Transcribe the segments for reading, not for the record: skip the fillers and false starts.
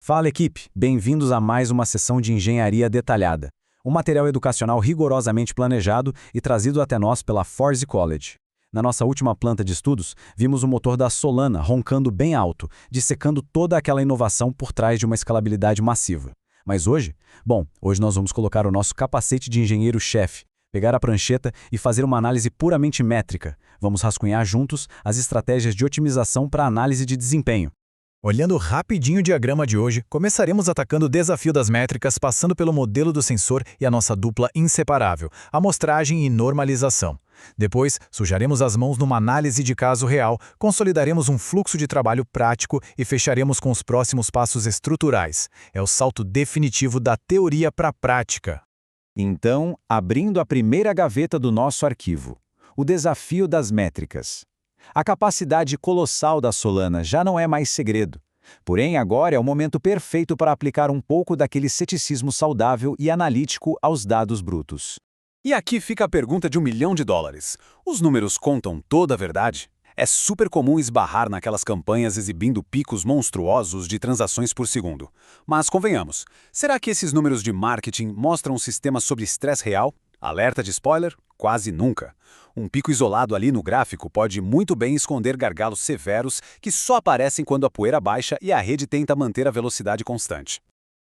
Fala, equipe! Bem-vindos a mais uma sessão de Engenharia Detalhada. Um material educacional rigorosamente planejado e trazido até nós pela Force College. Na nossa última planta de estudos, vimos o motor da Solana roncando bem alto, dissecando toda aquela inovação por trás de uma escalabilidade massiva. Mas hoje? Bom, hoje nós vamos colocar o nosso capacete de engenheiro-chefe, pegar a prancheta e fazer uma análise puramente métrica. Vamos rascunhar juntos as estratégias de otimização para análise de desempenho. Olhando rapidinho o diagrama de hoje, começaremos atacando o desafio das métricas passando pelo modelo do sensor e a nossa dupla inseparável, amostragem e normalização. Depois, sujaremos as mãos numa análise de caso real, consolidaremos um fluxo de trabalho prático e fecharemos com os próximos passos estruturais. É o salto definitivo da teoria para a prática. Então, abrindo a primeira gaveta do nosso arquivo, o desafio das métricas. A capacidade colossal da Solana já não é mais segredo. Porém, agora é o momento perfeito para aplicar um pouco daquele ceticismo saudável e analítico aos dados brutos. E aqui fica a pergunta de $1 milhão. Os números contam toda a verdade? É super comum esbarrar naquelas campanhas exibindo picos monstruosos de transações por segundo. Mas convenhamos, será que esses números de marketing mostram um sistema sob estresse real? Alerta de spoiler? Quase nunca. Um pico isolado ali no gráfico pode muito bem esconder gargalos severos que só aparecem quando a poeira baixa e a rede tenta manter a velocidade constante.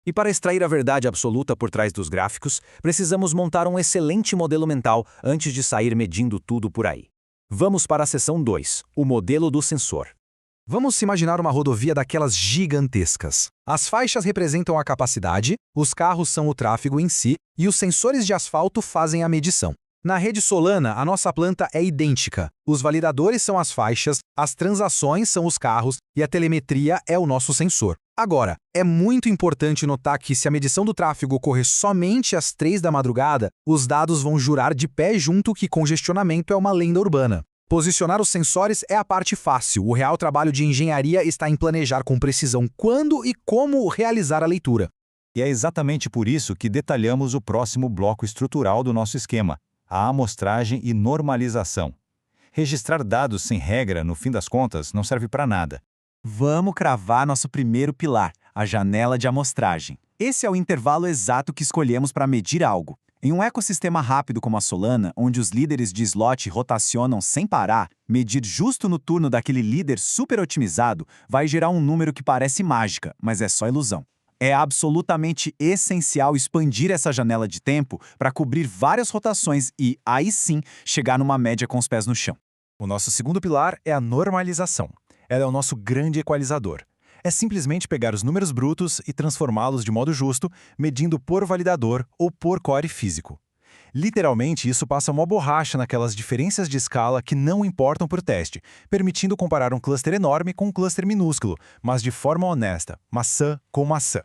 E para extrair a verdade absoluta por trás dos gráficos, precisamos montar um excelente modelo mental antes de sair medindo tudo por aí. Vamos para a seção 2, o modelo do sensor. Vamos imaginar uma rodovia daquelas gigantescas. As faixas representam a capacidade, os carros são o tráfego em si e os sensores de asfalto fazem a medição. Na rede Solana, a nossa planta é idêntica. Os validadores são as faixas, as transações são os carros e a telemetria é o nosso sensor. Agora, é muito importante notar que se a medição do tráfego ocorrer somente às 3 da madrugada, os dados vão jurar de pé junto que congestionamento é uma lenda urbana. Posicionar os sensores é a parte fácil. O real trabalho de engenharia está em planejar com precisão quando e como realizar a leitura. E é exatamente por isso que detalhamos o próximo bloco estrutural do nosso esquema, a amostragem e normalização. Registrar dados sem regra, no fim das contas, não serve para nada. Vamos cravar nosso primeiro pilar, a janela de amostragem. Esse é o intervalo exato que escolhemos para medir algo. Em um ecossistema rápido como a Solana, onde os líderes de slot rotacionam sem parar, medir justo no turno daquele líder super otimizado vai gerar um número que parece mágica, mas é só ilusão. É absolutamente essencial expandir essa janela de tempo para cobrir várias rotações e, aí sim, chegar numa média com os pés no chão. O nosso segundo pilar é a normalização. Ela é o nosso grande equalizador. É simplesmente pegar os números brutos e transformá-los de modo justo, medindo por validador ou por core físico. Literalmente, isso passa uma borracha naquelas diferenças de escala que não importam por teste, permitindo comparar um cluster enorme com um cluster minúsculo, mas de forma honesta, maçã com maçã.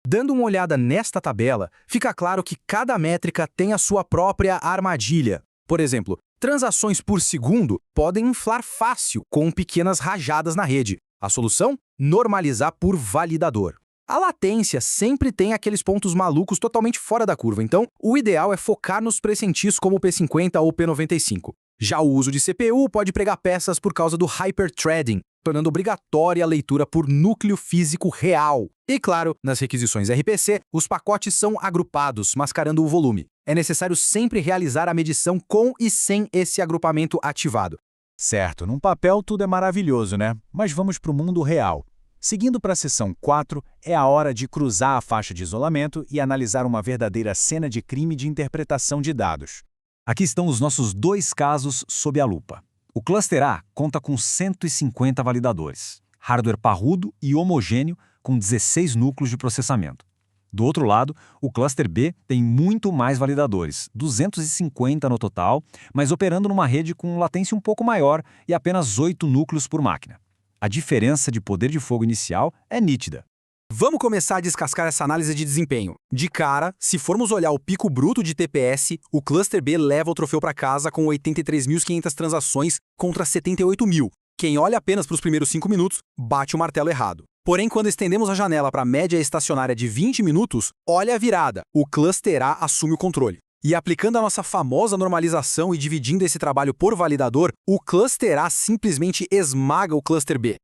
Dando uma olhada nesta tabela, fica claro que cada métrica tem a sua própria armadilha. Por exemplo, transações por segundo podem inflar fácil com pequenas rajadas na rede. A solução? Normalizar por validador. A latência sempre tem aqueles pontos malucos totalmente fora da curva, então o ideal é focar nos presentis como o P50 ou o P95. Já o uso de CPU pode pregar peças por causa do hyperthreading, tornando obrigatória a leitura por núcleo físico real. E claro, nas requisições RPC, os pacotes são agrupados, mascarando o volume. É necessário sempre realizar a medição com e sem esse agrupamento ativado. Certo, num papel tudo é maravilhoso, né? Mas vamos para o mundo real. Seguindo para a seção 4, é a hora de cruzar a faixa de isolamento e analisar uma verdadeira cena de crime de interpretação de dados. Aqui estão os nossos dois casos sob a lupa. O cluster A conta com 150 validadores, hardware parrudo e homogêneo com 16 núcleos de processamento. Do outro lado, o cluster B tem muito mais validadores, 250 no total, mas operando numa rede com latência um pouco maior e apenas 8 núcleos por máquina. A diferença de poder de fogo inicial é nítida. Vamos começar a descascar essa análise de desempenho. De cara, se formos olhar o pico bruto de TPS, o Cluster B leva o troféu para casa com 83.500 transações contra 78.000. Quem olha apenas para os primeiros 5 minutos, bate o martelo errado. Porém, quando estendemos a janela para a média estacionária de 20 minutos, olha a virada. O Cluster A assume o controle. E aplicando a nossa famosa normalização e dividindo esse trabalho por validador, o Cluster A simplesmente esmaga o Cluster B.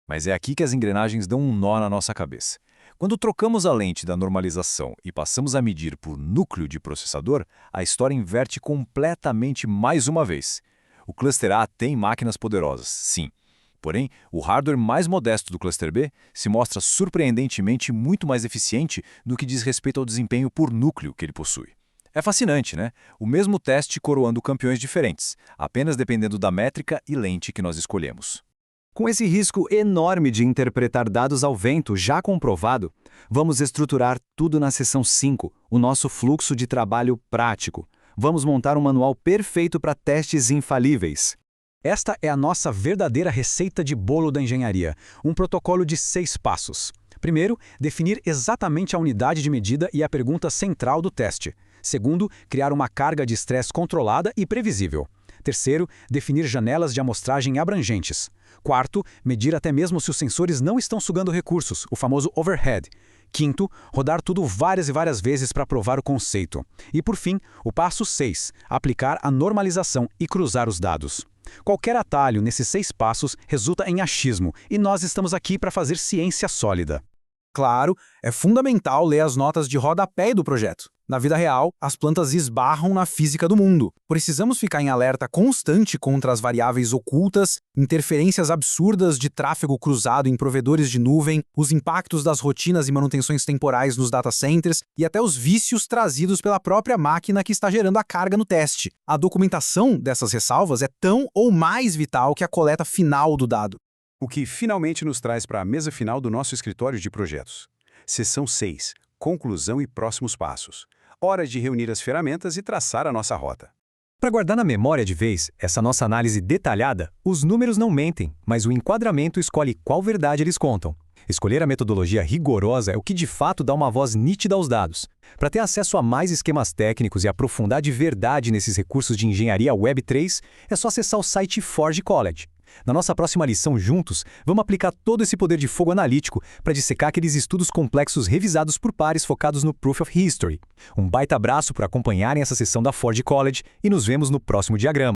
Mas é aqui que as engrenagens dão um nó na nossa cabeça. Quando trocamos a lente da normalização e passamos a medir por núcleo de processador, a história inverte completamente mais uma vez. O Cluster A tem máquinas poderosas, sim. Porém, o hardware mais modesto do Cluster B se mostra surpreendentemente muito mais eficiente no que diz respeito ao desempenho por núcleo que ele possui. É fascinante, né? O mesmo teste coroando campeões diferentes, apenas dependendo da métrica e lente que nós escolhemos. Com esse risco enorme de interpretar dados ao vento já comprovado, vamos estruturar tudo na seção 5, o nosso fluxo de trabalho prático. Vamos montar um manual perfeito para testes infalíveis. Esta é a nossa verdadeira receita de bolo da engenharia, um protocolo de 6 passos. Primeiro, definir exatamente a unidade de medida e a pergunta central do teste. Segundo, criar uma carga de estresse controlada e previsível. Terceiro, definir janelas de amostragem abrangentes. Quarto, medir até mesmo se os sensores não estão sugando recursos, o famoso overhead. Quinto, rodar tudo várias e várias vezes para provar o conceito. E por fim, o passo 6, aplicar a normalização e cruzar os dados. Qualquer atalho nesses 6 passos resulta em achismo, e nós estamos aqui para fazer ciência sólida. Claro, é fundamental ler as notas de rodapé do projeto. Na vida real, as plantas esbarram na física do mundo. Precisamos ficar em alerta constante contra as variáveis ocultas, interferências absurdas de tráfego cruzado em provedores de nuvem, os impactos das rotinas e manutenções temporais nos data centers e até os vícios trazidos pela própria máquina que está gerando a carga no teste. A documentação dessas ressalvas é tão ou mais vital que a coleta final do dado. O que finalmente nos traz para a mesa final do nosso escritório de projetos. Seção 6. Conclusão e próximos passos. Hora de reunir as ferramentas e traçar a nossa rota. Para guardar na memória de vez essa nossa análise detalhada, os números não mentem, mas o enquadramento escolhe qual verdade eles contam. Escolher a metodologia rigorosa é o que de fato dá uma voz nítida aos dados. Para ter acesso a mais esquemas técnicos e aprofundar de verdade nesses recursos de engenharia Web3, é só acessar o site Forge College. Na nossa próxima lição juntos, vamos aplicar todo esse poder de fogo analítico para dissecar aqueles estudos complexos revisados por pares focados no Proof of History. Um baita abraço por acompanharem essa sessão da Forge College e nos vemos no próximo diagrama.